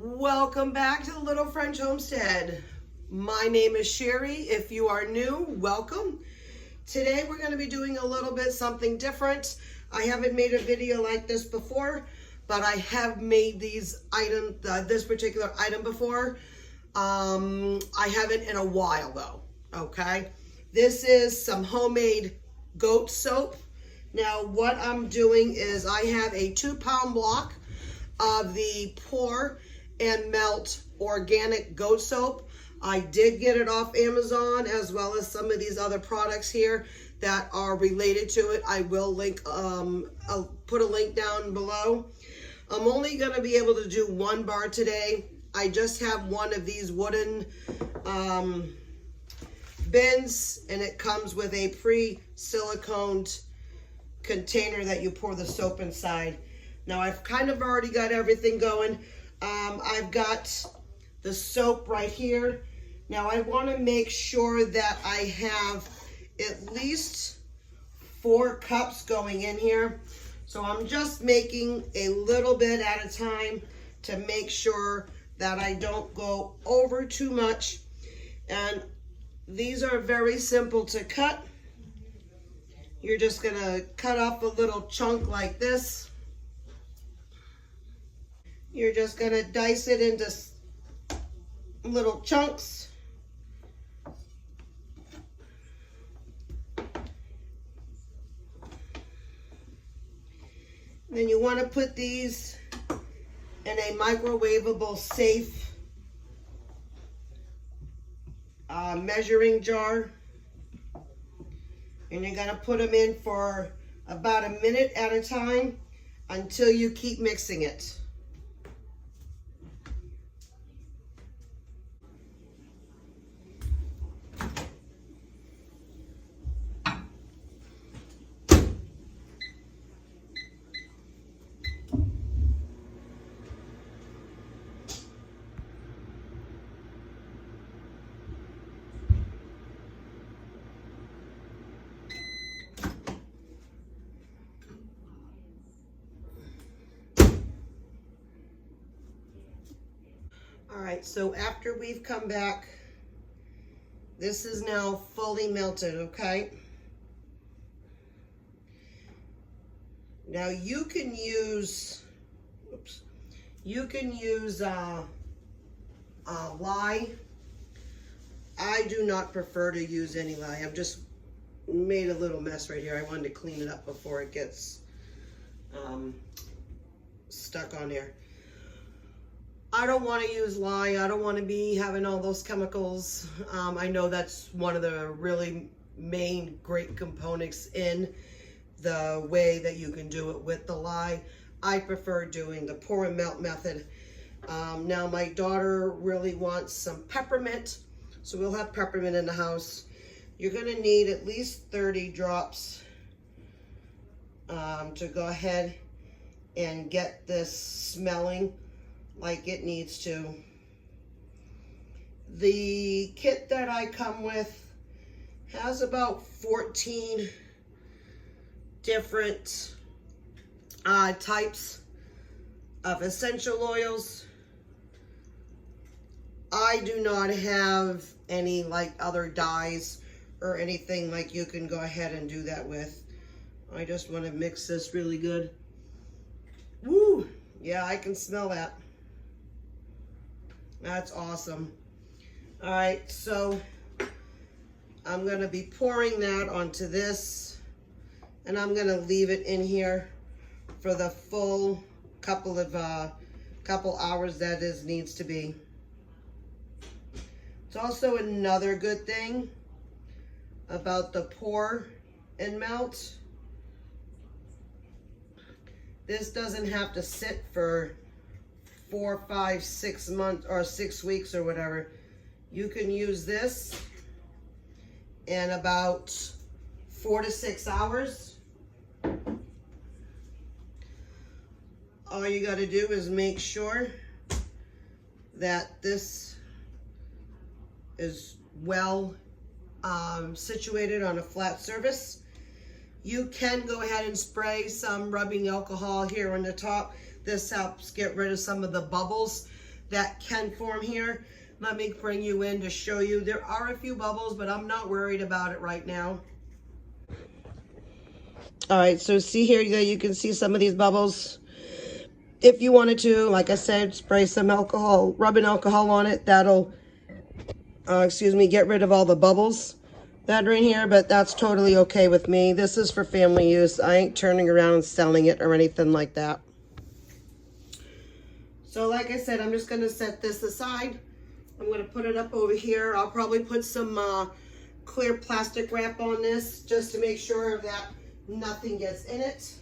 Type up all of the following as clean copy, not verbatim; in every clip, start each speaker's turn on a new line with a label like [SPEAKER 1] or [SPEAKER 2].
[SPEAKER 1] Welcome back to the Little French Homestead. My name is Sherry. If you are new, welcome. Today we're going to be doing a little bit something different. I haven't made a video like this before, but I have made these items, this particular item before. I haven't in a while though, okay? This is some homemade goat soap. Now what I'm doing is I have a 2-pound block of the Pour and Melt organic goat soap. I did get it off Amazon, as well as some of these other products here that are related to it. I will link, I'll put a link down below. I'm only gonna be able to do 1 bar today. I just have one of these wooden bins, and it comes with a pre-siliconed container that you pour the soap inside. Now I've kind of already got everything going. I've got the soap right here. Now I want to make sure that I have at least 4 cups going in here. So I'm just making a little bit at a time to make sure that I don't go over too much. And these are very simple to cut. You're just gonna cut up a little chunk like this. You're just gonna dice it into little chunks. Then you want to put these in a microwavable safe measuring jar. And you're gonna put them in for about a minute at a time until you keep mixing it. All right, so after we've come back, this is now fully melted, okay? Now you can use, lye. I do not prefer to use any lye. I've just made a little mess right here. I wanted to clean it up before it gets stuck on there. I don't want to use lye. I don't want to be having all those chemicals. I know that's one of the really main great components in the way that you can do it with the lye. I prefer doing the pour and melt method. Now my daughter really wants some peppermint, so we'll have peppermint in the house. You're going to need at least 30 drops to go ahead and get this smelling like it needs to. The kit that I come with has about 14 different types of essential oils. I do not have any like other dyes or anything like you can go ahead and do that with. I just want to mix this really good. Woo! Yeah, I can smell that. That's awesome. All right, so I'm going to be pouring that onto this, and I'm going to leave it in here for the full couple hours that it needs to be. It's also another good thing about the Pour and Melt. This doesn't have to sit for 4, 5, 6 months or 6 weeks or whatever. You can use this in about 4 to 6 hours. All you got to do is make sure that this is well situated on a flat surface. You can go ahead and spray some rubbing alcohol here on the top. This helps get rid of some of the bubbles that can form here. Let me bring you in to show you. There are a few bubbles, but I'm not worried about it right now. All right, so see here that you can see some of these bubbles. If you wanted to, like I said, spray some alcohol, rubbing alcohol on it, that'll, get rid of all the bubbles that are in here, but that's totally okay with me. This is for family use. I ain't turning around and selling it or anything like that. So like I said, I'm just gonna set this aside. I'm gonna put it up over here. I'll probably put some clear plastic wrap on this just to make sure that nothing gets in it.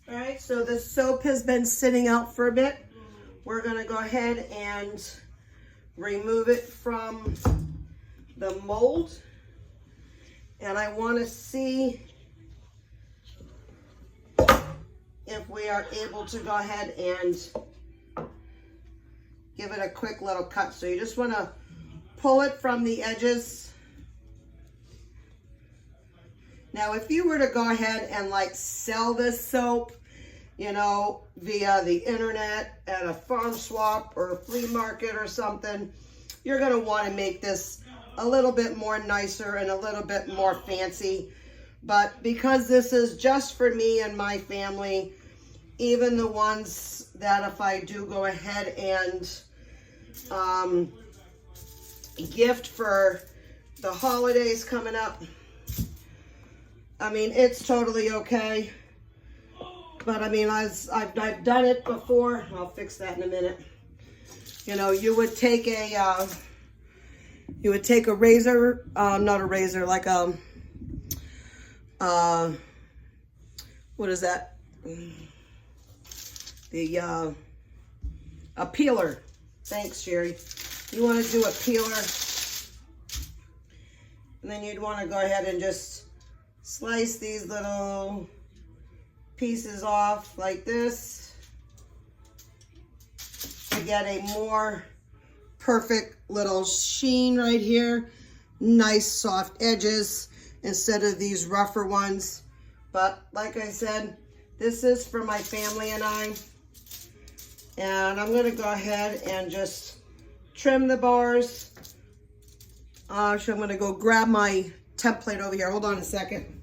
[SPEAKER 1] All right, so the soap has been sitting out for a bit. We're gonna go ahead and remove it from the mold. And I wanna see if we are able to go ahead and give it a quick little cut. So you just wanna pull it from the edges. Now, if you were to go ahead and like sell this soap, you know, via the internet at a farm swap or a flea market or something, you're gonna wanna make this a little bit more nicer and a little bit more fancy. But because this is just for me and my family, even the ones that if I do go ahead and gift for the holidays coming up, I mean, it's totally okay. But I mean, I've done it before. I'll fix that in a minute. You know, you would take a razor, not a razor, like what is that? A peeler. Thanks, Sherry. You want to do a peeler, and then you'd want to go ahead and just slice these little pieces off like this to get a more perfect little sheen right here. Nice soft edges instead of these rougher ones. But like I said, this is for my family and I. And I'm gonna go ahead and just trim the bars. So I'm gonna go grab my template over here. Hold on a second.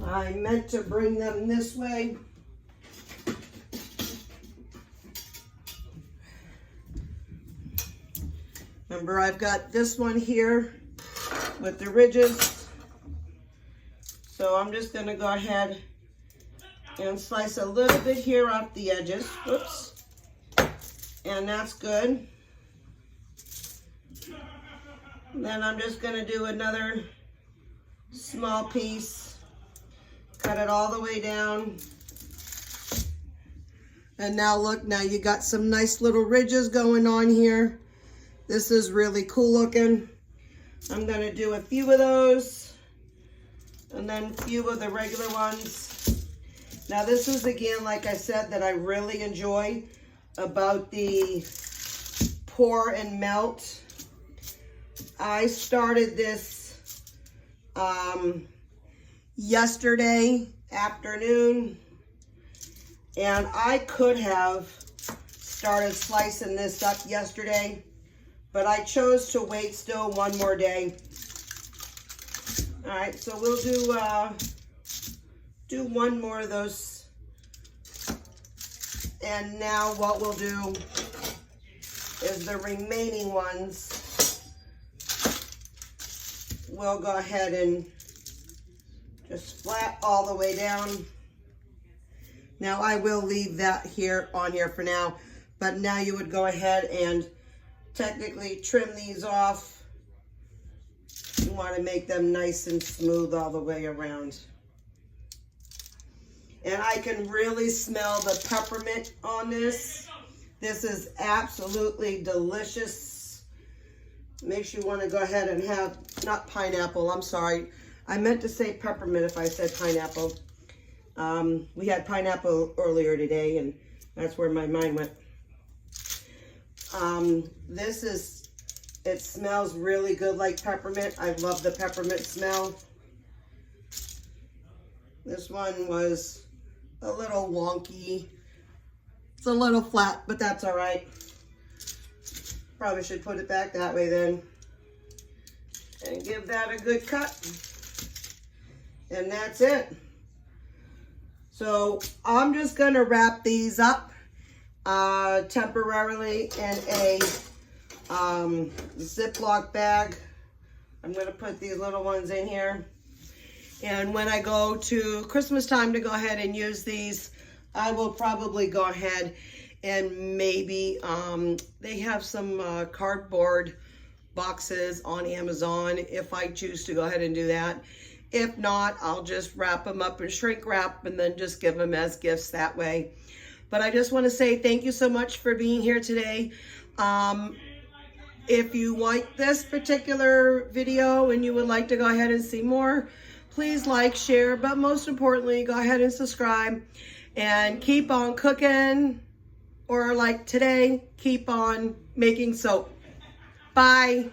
[SPEAKER 1] I meant to bring them this way. Remember, I've got this one here with the ridges. So I'm just gonna go ahead and slice a little bit here off the edges. Whoops. And that's good. And then I'm just gonna do another small piece. Cut it all the way down. And now look, now you got some nice little ridges going on here. This is really cool looking. I'm gonna do a few of those and then a few of the regular ones. Now this is again, like I said, that I really enjoy about the pour and melt. I started this yesterday afternoon, and I could have started slicing this up yesterday, but I chose to wait still one more day. All right, so we'll do one more of those. And now what we'll do is the remaining ones, we'll go ahead and just flat all the way down. Now I will leave that here on here for now, but now you would go ahead and technically trim these off. You want to make them nice and smooth all the way around. And I can really smell the peppermint on this. This is absolutely delicious. Makes you want to go ahead and have, not pineapple, I'm sorry. I meant to say peppermint if I said pineapple. We had pineapple earlier today, and that's where my mind went. It smells really good like peppermint. I love the peppermint smell. This one was a little wonky. It's a little flat, but that's all right. Probably should put it back that way then. And give that a good cut. And that's it. So I'm just gonna wrap these up temporarily in a Ziploc bag. I'm gonna put these little ones in here. And when I go to Christmas time to go ahead and use these, I will probably go ahead and maybe, they have some cardboard boxes on Amazon if I choose to go ahead and do that. If not, I'll just wrap them up in shrink wrap and then just give them as gifts that way. But I just want to say thank you so much for being here today. If you like this particular video and you would like to go ahead and see more, please like, share, but most importantly, go ahead and subscribe and keep on cooking, or like today, keep on making soap. Bye.